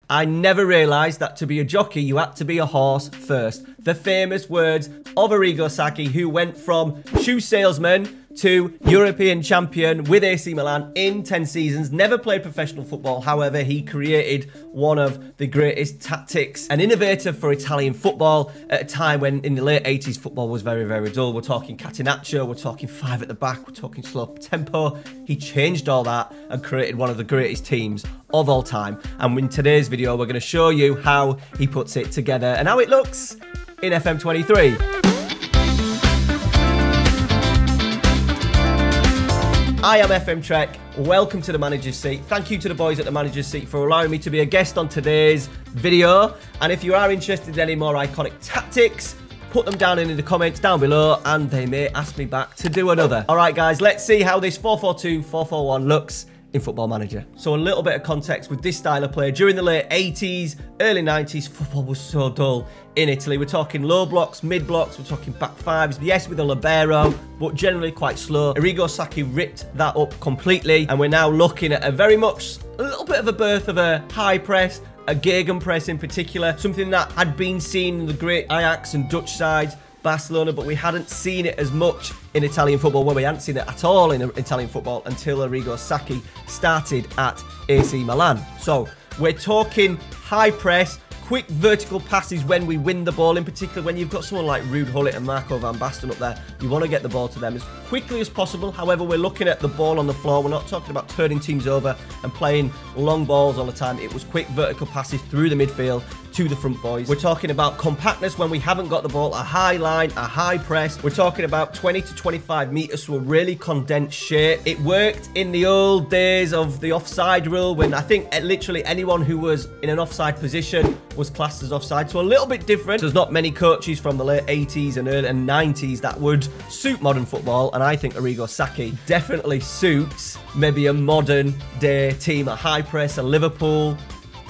I never realised that to be a jockey, you had to be a horse first. The famous words of Arrigo Sacchi, who went from shoe salesman to European champion with AC Milan in 10 seasons, never played professional football. However, he created one of the greatest tactics, an innovator for Italian football at a time when in the late 80s football was very, very dull. We're talking catenaccio, we're talking 5 at the back, we're talking slow tempo. He changed all that and created one of the greatest teams of all time. And in today's video, we're going to show you how he puts it together and how it looks in FM23. I am FM Treq. Welcome to the manager's seat. Thank you to the boys at the manager's seat for allowing me to be a guest on today's video. And if you are interested in any more iconic tactics, put them down in the comments down below and they may ask me back to do another. All right, guys, let's see how this 4-4-2, 4-4-1 looks in Football Manager. So a little bit of context with this style of play. During the late 80s, early 90s, football was so dull in Italy. We're talking low blocks, mid blocks, we're talking back fives, yes, with a libero, but generally quite slow. Arrigo Sacchi ripped that up completely, and we're now looking at a little bit of a birth of a high press, a gegenpress in particular, something that had been seen in the great Ajax and Dutch sides, Barcelona, but we hadn't seen it as much in Italian football. Well, we hadn't seen it at all in Italian football until Arrigo Sacchi started at AC Milan. So we're talking high press, quick vertical passes when we win the ball, in particular when you've got someone like Ruud Gullit and Marco van Basten up there. You want to get the ball to them as quickly as possible. However, we're looking at the ball on the floor. We're not talking about turning teams over and playing long balls all the time. It was quick vertical passes through the midfield to the front boys. We're talking about compactness when we haven't got the ball, a high line, a high press. We're talking about 20 to 25 meters, so a really condensed shape. It worked in the old days of the offside rule when I think literally anyone who was in an offside position was classed as offside. So a little bit different. There's not many coaches from the late 80s and early 90s that would suit modern football, and I think Arrigo Sacchi definitely suits maybe a modern day team, a high press, a Liverpool,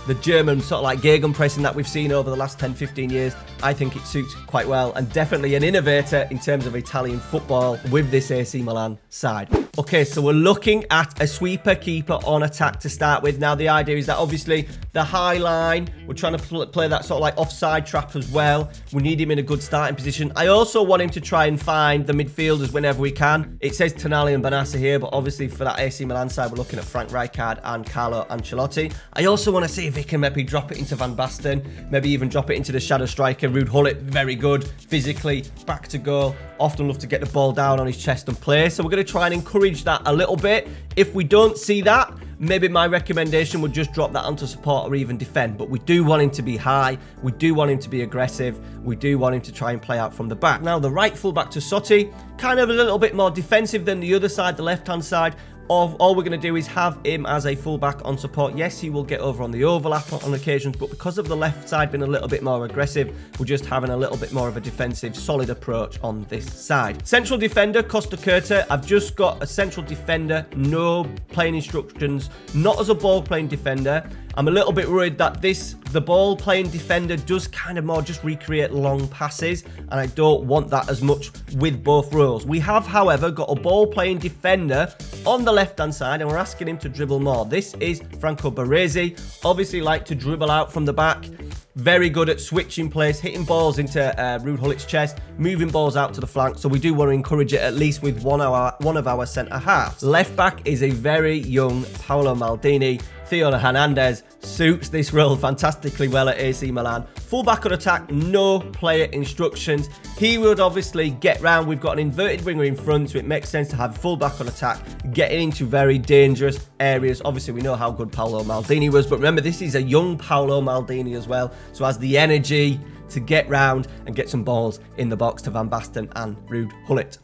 the German sort of like gegenpressing that we've seen over the last 10-15 years. I think it suits quite well, and definitely an innovator in terms of Italian football with this AC Milan side. Okay, so we're looking at a sweeper keeper on attack to start with. Now, the idea is that obviously the high line, we're trying to play that sort of like offside trap as well. We need him in a good starting position. I also want him to try and find the midfielders whenever we can. It says Tonali and Benassa here, but obviously for that AC Milan side, we're looking at Frank Rijkaard and Carlo Ancelotti. I also want to see if he can maybe drop it into Van Basten, maybe even drop it into the shadow striker, Ruud Gullit, very good physically, back to goal, often love to get the ball down on his chest and play. So we're going to try and encourage that a little bit. If we don't see that, maybe my recommendation would just drop that onto support or even defend. But we do want him to be high. We do want him to be aggressive. We do want him to try and play out from the back. Now, the right fullback Totti, kind of a little bit more defensive than the other side, the left-hand side. All we're going to do is have him as a fullback on support. Yes, he will get over on the overlap on occasions, but because of the left side being a little bit more aggressive, we're just having a little bit more of a defensive, solid approach on this side. Central defender, Costa Curta. I've just got a central defender, no playing instructions, not as a ball-playing defender. I'm a little bit worried that the ball-playing defender does kind of more just recreate long passes, and I don't want that as much with both roles. We have, however, got a ball-playing defender on the left-hand side, and we're asking him to dribble more. This is Franco Baresi, obviously like to dribble out from the back. Very good at switching place, hitting balls into Ruud Gullit's chest, moving balls out to the flank. So we do want to encourage it at least with one of our centre-halves. Left back is a very young Paolo Maldini. Theo Hernandez suits this role fantastically well at AC Milan. Fullback on attack, no player instructions. He would obviously get round. We've got an inverted winger in front, so it makes sense to have fullback on attack, getting into very dangerous areas. Obviously, we know how good Paolo Maldini was, but remember, this is a young Paolo Maldini as well, so has the energy to get round and get some balls in the box to Van Basten and Ruud Gullit.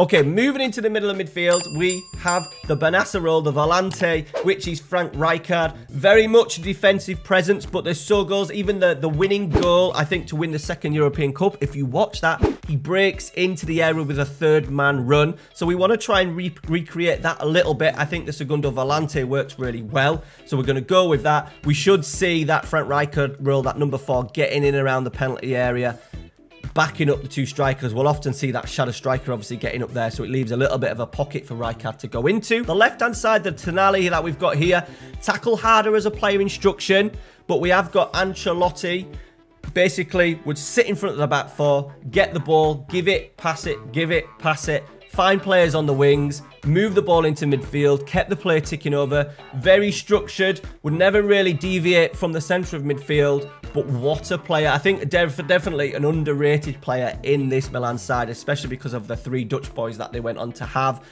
Okay, moving into the middle of midfield, we have the Benassa role, the Volante, which is Frank Rijkaard. Very much defensive presence, but there's so goals. Even the winning goal, I think, to win the second European Cup, if you watch that, he breaks into the area with a third-man run. So we want to try and recreate that a little bit. I think the Segundo Volante works really well. So we're going to go with that. We should see that Frank Rijkaard role, that number 4, getting in around the penalty area. backing up the two strikers. We'll often see that shadow striker obviously getting up there, so it leaves a little bit of a pocket for Rijkaard to go into. The left-hand side, the Tonali that we've got here, tackle harder as a player instruction, but we have got Ancelotti basically would sit in front of the back four, get the ball, give it, pass it, give it, pass it, find players on the wings, move the ball into midfield, kept the play ticking over, very structured, would never really deviate from the centre of midfield, but what a player. I think definitely an underrated player in this Milan side, especially because of the 3 Dutch boys that they went on to have.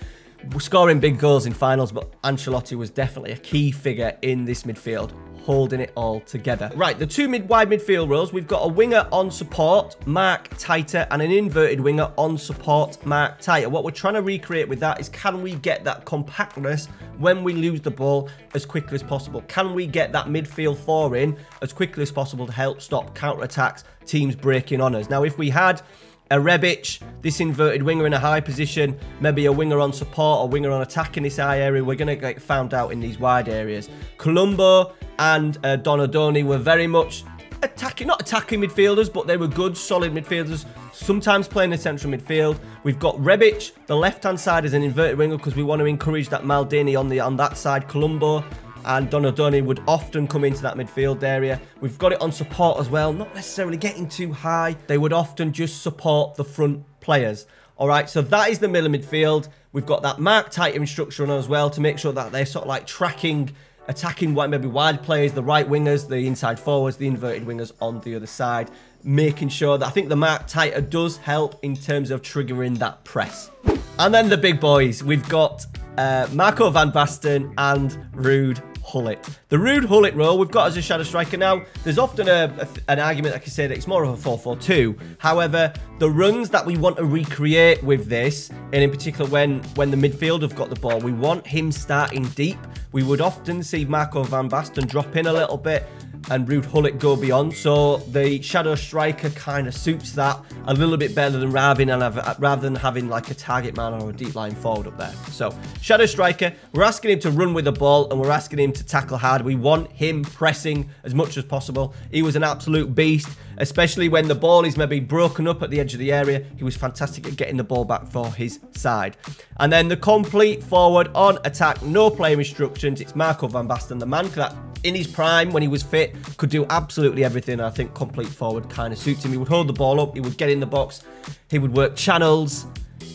Scoring big goals in finals, but Ancelotti was definitely a key figure in this midfield, holding it all together. Right, the 2 wide midfield rows, we've got a winger on support, mark tighter, and an inverted winger on support, mark tighter. What we're trying to recreate with that is, can we get that compactness when we lose the ball as quickly as possible? Can we get that midfield 4 in as quickly as possible to help stop counter-attacks, teams breaking on us? Now, if we had a Rebic, this inverted winger in a high position, maybe a winger on support or winger on attack in this high area, we're going to get found out in these wide areas. Colombo and Donadoni were very much not attacking midfielders, but they were good, solid midfielders, sometimes playing the central midfield. We've got Rebic, the left-hand side, as an inverted winger because we want to encourage that Maldini on that side. Colombo and Donadoni would often come into that midfield area. We've got it on support as well, not necessarily getting too high. They would often just support the front players. All right, so that is the middle midfield. We've got that mark tighter structure on as well to make sure that they're sort of like tracking, attacking maybe wide players, the right wingers, the inside forwards, the inverted wingers on the other side, making sure that I think the mark tighter does help in terms of triggering that press. And then the big boys, we've got Marco van Basten and Ruud Gullit. The Ruud Gullit role we've got as a shadow striker. Now, there's often an argument that can say that it's more of a 4-4-2. However, the runs that we want to recreate with this, and in particular when the midfield have got the ball, we want him starting deep. We would often see Marco van Basten drop in a little bit and Ruud Gullit go beyond. So the shadow striker kind of suits that a little bit better than rather than having like a target man or a deep line forward up there. So shadow striker, we're asking him to run with the ball and we're asking him to tackle hard. We want him pressing as much as possible. He was an absolute beast, especially when the ball is maybe broken up at the edge of the area. He was fantastic at getting the ball back for his side. And then the complete forward on attack, no player instructions. It's Marco van Basten, the man that in his prime when he was fit could do absolutely everything. I think complete forward kind of suits him. He would hold the ball up, he would get in the box, he would work channels,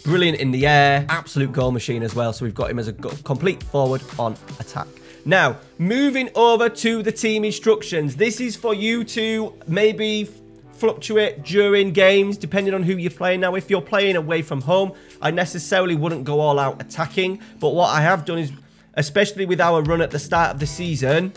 brilliant in the air, absolute goal machine as well. So we've got him as a complete forward on attack. Now, moving over to the team instructions. This is for you to maybe fluctuate during games, depending on who you're playing. Now, if you're playing away from home, I necessarily wouldn't go all out attacking. But what I have done is, especially with our run at the start of the season,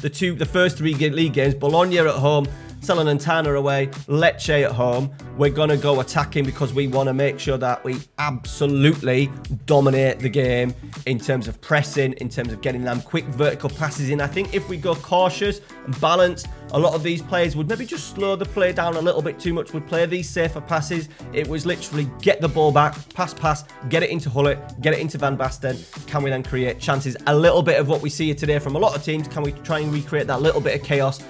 the first 3 league games, Bologna at home, Salernitana away, Lecce at home, we're going to go attacking because we want to make sure that we absolutely dominate the game in terms of pressing, in terms of getting them quick vertical passes in. I think if we go cautious and balanced, a lot of these players would maybe just slow the play down a little bit too much, would play these safer passes. It was literally get the ball back, pass, get it into Gullit, get it into Van Basten. Can we then create chances? A little bit of what we see here today from a lot of teams. Can we try and recreate that little bit of chaos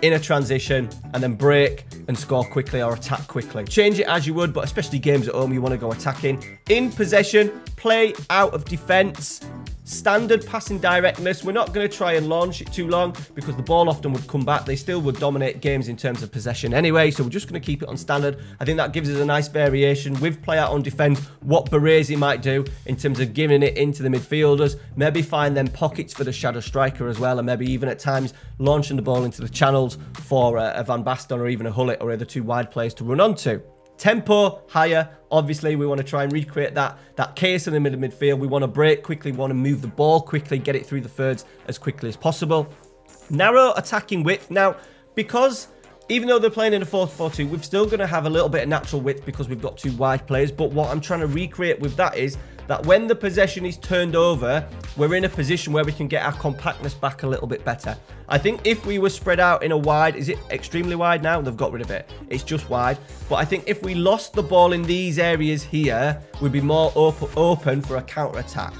in a transition and then break and score quickly or attack quickly? Change it as you would, but especially games at home, you want to go attacking. In possession, play out of defense. Standard passing directness. We're not going to try and launch it too long because the ball often would come back. They still would dominate games in terms of possession anyway, so we're just going to keep it on standard. I think that gives us a nice variation with play out on defense, what Baresi might do in terms of giving it into the midfielders, maybe find them pockets for the shadow striker as well, and maybe even at times launching the ball into the channels for a Van Basten or even a Gullit or other 2 wide players to run onto. Tempo higher. Obviously, we want to try and recreate that chaos in the middle of midfield. We want to break quickly. We want to move the ball quickly, get it through the thirds as quickly as possible. Narrow attacking width. Now, because even though they're playing in a 4-4-2, we're still going to have a little bit of natural width because we've got 2 wide players. But what I'm trying to recreate with that is that when the possession is turned over, we're in a position where we can get our compactness back a little bit better. I think if we were spread out in a wide, is it extremely wide now? They've got rid of it. It's just wide. But I think if we lost the ball in these areas here, we'd be more open for a counter-attack.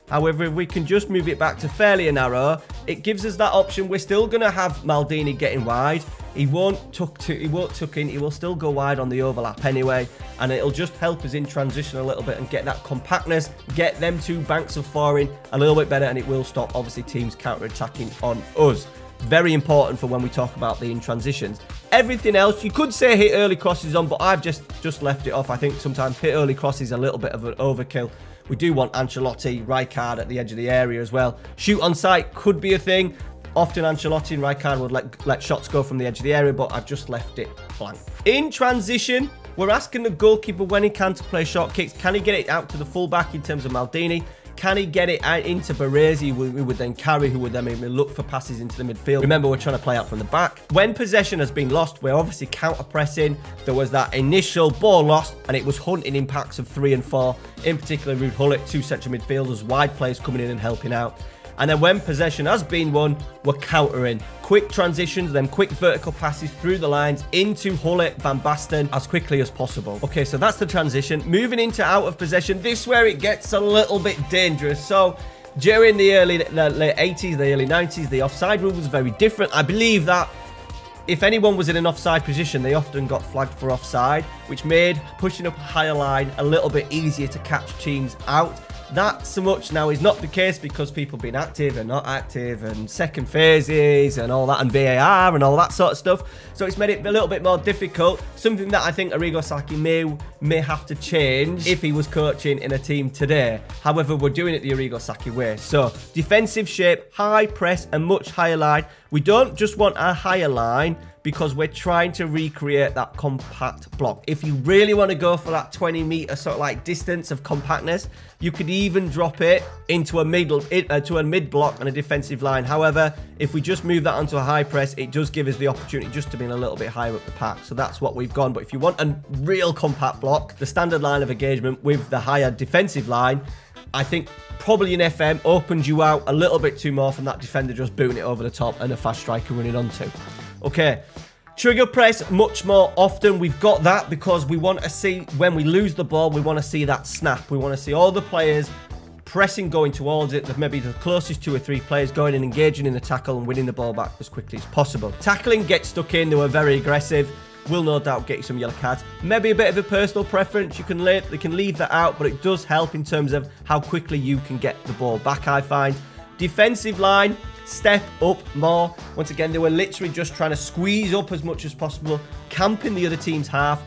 However, if we can just move it back to fairly narrow, it gives us that option. We're still going to have Maldini getting wide. He won't tuck in. He will still go wide on the overlap anyway, and it'll just help us in transition a little bit and get that compactness, get them two banks of four in a little bit better, and it will stop obviously teams counter-attacking on us. Very important for when we talk about the in transitions. Everything else, you could say hit early crosses on, but I've just left it off. I think sometimes hit early crosses a little bit of an overkill. We do want Ancelotti, Rijkaard at the edge of the area as well. Shoot on sight could be a thing. Often Ancelotti and Rijkaard would let shots go from the edge of the area, but I've just left it blank. In transition, we're asking the goalkeeper when he can to play short kicks. Can he get it out to the fullback in terms of Maldini? Can he get it out into Baresi, who would then carry, who would then maybe look for passes into the midfield? Remember, we're trying to play out from the back. When possession has been lost, we're obviously counter-pressing. There was that initial ball lost, and it was hunting in packs of 3 and 4. In particular, Ruud Gullit, 2 central midfielders, wide players coming in and helping out. And then when possession has been won, we're countering. Quick transitions, then quick vertical passes through the lines into Gullit, Van Basten as quickly as possible. Okay, so that's the transition. Moving into out of possession, this is where it gets a little bit dangerous. So during the late 80s, the early 90s, the offside rule was very different. I believe that if anyone was in an offside position, they often got flagged for offside, which made pushing up a higher line a little bit easier to catch teams out. That so much now is not the case because people being active and not active and second phases and all that and VAR and all that sort of stuff. So it's made it a little bit more difficult. Something that I think Arrigo Sacchi may have to change if he was coaching in a team today. However, we're doing it the Arrigo Sacchi way. So defensive shape, high press and much higher line. We don't just want a higher line because we're trying to recreate that compact block. If you really want to go for that 20-meter sort of like distance of compactness, you could even drop it into a mid block and a defensive line. However, if we just move that onto a high press, it does give us the opportunity just to be a little bit higher up the pack. So that's what we've gone. But if you want a real compact block, the standard line of engagement with the higher defensive line, I think probably an FM opens you out a little bit too more from that defender just booting it over the top and a fast striker running onto. Okay, trigger press much more often. We've got that because we want to see when we lose the ball, we want to see that snap. We want to see all the players pressing, going towards it. Maybe the closest 2 or 3 players going and engaging in the tackle and winning the ball back as quickly as possible. Tackling, get stuck in. They were very aggressive. Will no doubt get you some yellow cards. Maybe a bit of a personal preference. They can leave that out, but it does help in terms of how quickly you can get the ball back, I find. Defensive line, step up more. Once again, they were literally just trying to squeeze up as much as possible, camping the other team's half,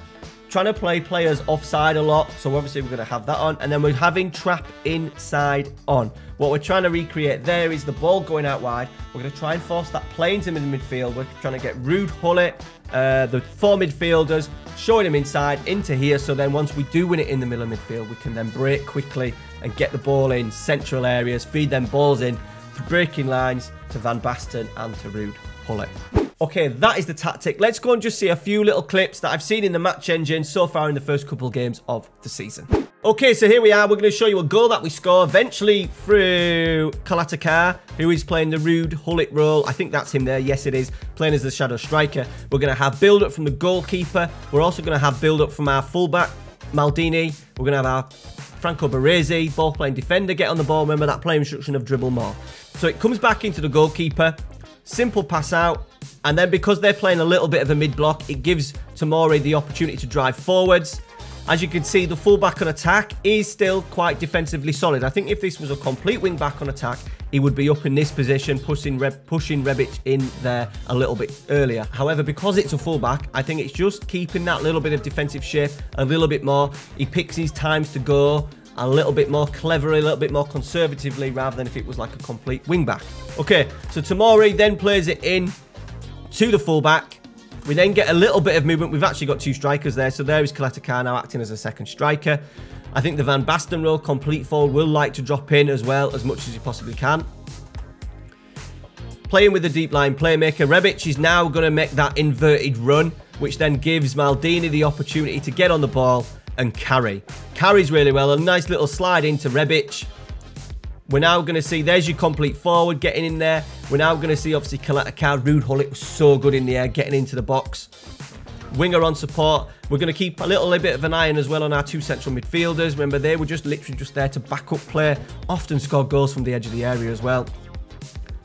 trying to play players offside a lot. So obviously we're going to have that on. And then we're having trap inside on. What we're trying to recreate there is the ball going out wide. We're going to try and force that play into the midfield. We're trying to get Ruud Gullit, the 4 midfielders, showing them inside into here. So then once we do win it in the middle of midfield, we can then break quickly and get the ball in central areas, feed them balls in, breaking lines to Van Basten and to Ruud Gullit. Okay, that is the tactic. Let's go and just see a few little clips that I've seen in the match engine so far in the first couple of games of the season. Okay, so here we are. We're going to show you a goal that we score eventually through Kalatakar, who is playing the Ruud Gullit role. I think that's him there. Yes, it is. Playing as the shadow striker. We're going to have build-up from the goalkeeper. We're also going to have build-up from our fullback, Maldini. We're going to have our Franco Baresi, ball playing defender, get on the ball. Remember that play instruction of dribble more. So it comes back into the goalkeeper. Simple pass out. And then because they're playing a little bit of a mid-block, it gives Tomori the opportunity to drive forwards. As you can see, the fullback on attack is still quite defensively solid. I think if this was a complete wing-back on attack, he would be up in this position, pushing Rebic in there a little bit earlier. However, because it's a fullback, I think it's just keeping that little bit of defensive shape a little bit more. He picks his times to go a little bit more cleverly, a little bit more conservatively, rather than if it was like a complete wing-back. Okay, so Tomori then plays it in to the fullback. We then get a little bit of movement. We've actually got 2 strikers there. So there is Kalatakar now acting as a second striker. I think the Van Basten role, complete forward, will like to drop in as well, as much as he possibly can. Playing with the deep line playmaker. Rebic is now going to make that inverted run, which then gives Maldini the opportunity to get on the ball and carry. Carries really well. A nice little slide into Rebic. We're now going to see, there's your complete forward getting in there. We're now going to see, obviously, Kalatakar. Ruud Gullit was so good in the air, getting into the box. Winger on support. We're going to keep a little bit of an eye on as well on our 2 central midfielders. Remember, they were just literally just there to back up play. Often score goals from the edge of the area as well.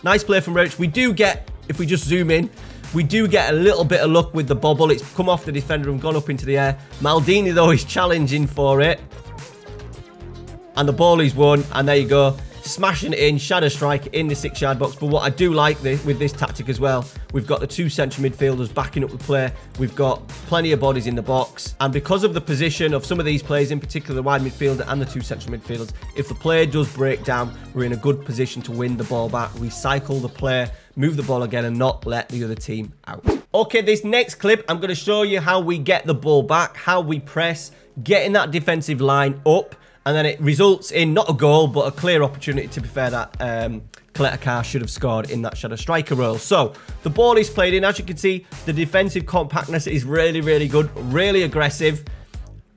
Nice play from Roach. We do get, if we just zoom in, We do get a little bit of luck with the bobble. It's come off the defender and gone up into the air. Maldini, though, is challenging for it. And the ball is won. And there you go. Smashing it in, shadow strike in the 6-yard box. But what I do like with this tactic as well, we've got the 2 central midfielders backing up the play. We've got plenty of bodies in the box. And because of the position of some of these players, in particular the wide midfielder and the 2 central midfielders, if the play does break down, we're in a good position to win the ball back, recycle the play, move the ball again and not let the other team out. Okay, this next clip, I'm going to show you how we get the ball back, how we press, getting that defensive line up. And then it results in not a goal, but a clear opportunity, to be fair, that Kaleta should have scored in that shadow striker role. So, the ball is played in. As you can see, the defensive compactness is really, really good, really aggressive.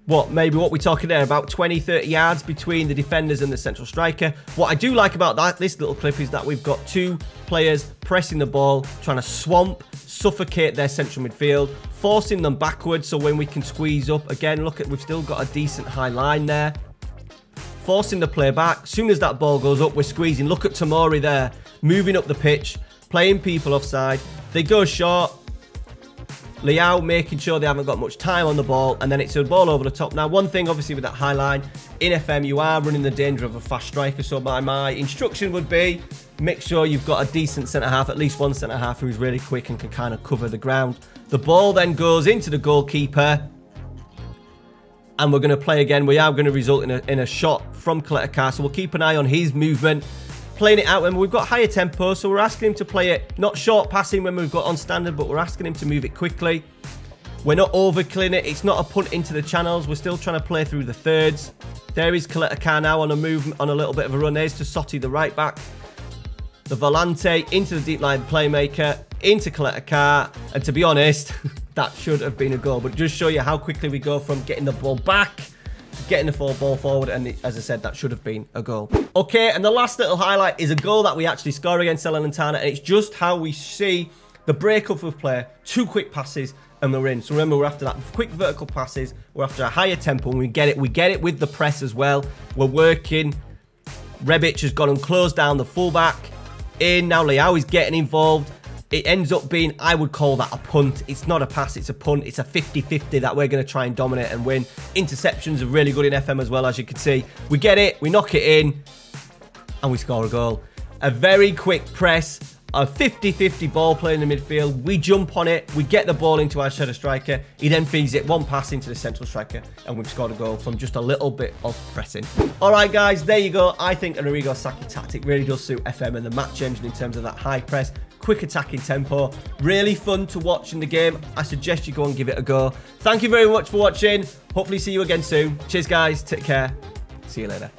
Maybe what we're talking there, about 20, 30 yards between the defenders and the central striker. What I do like about this little clip is that we've got 2 players pressing the ball, trying to swamp, suffocate their central midfield, forcing them backwards, so when we can squeeze up, again, look at, we've still got a decent high line there. Forcing the play back. As soon as that ball goes up, we're squeezing. Look at Tomori there, moving up the pitch, playing people offside. They go short. Leao making sure they haven't got much time on the ball, and then it's a ball over the top. Now, one thing, obviously, with that high line, in FM, you are running the danger of a fast striker, so my instruction would be, make sure you've got a decent centre-half, at least one centre-half who's really quick and can kind of cover the ground. The ball then goes into the goalkeeper, and we're going to play again. We are going to result in a shot from Kaleta, so we'll keep an eye on his movement. Playing it out when we've got higher tempo, so we're asking him to play it, not short passing when we've got on standard, but we're asking him to move it quickly. We're not overkilling it. It's not a punt into the channels. We're still trying to play through the thirds. There is Kaleta now on a move, on a little bit of a run. There's to Sassotti, the right back. The Volante into the deep line playmaker, into Kaleta, and to be honest, that should have been a goal, but just show you how quickly we go from getting the ball back, getting the ball forward, and as I said, that should have been a goal. Okay, and the last little highlight is a goal that we actually score against Salernitana, and it's just how we see the break-up of play, 2 quick passes, and we're in. So remember, we're after that quick vertical passes, we're after a higher tempo, and we get it with the press as well. We're working. Rebic has gone and closed down the fullback. Now Leao is getting involved. It ends up being, I would call that a punt. It's not a pass, it's a punt. It's a 50-50 that we're going to try and dominate and win. Interceptions are really good in FM as well, as you can see. We get it, we knock it in, and we score a goal. A very quick press, a 50-50 ball play in the midfield. We jump on it, we get the ball into our shadow striker. He then feeds it, 1 pass into the central striker, and we've scored a goal from just a little bit of pressing. All right, guys, there you go. I think an Arrigo Sacchi tactic really does suit FM and the match engine in terms of that high press, quick attacking tempo. Really fun to watch in the game. I suggest you go and give it a go. Thank you very much for watching. Hopefully see you again soon. Cheers, guys. Take care. See you later.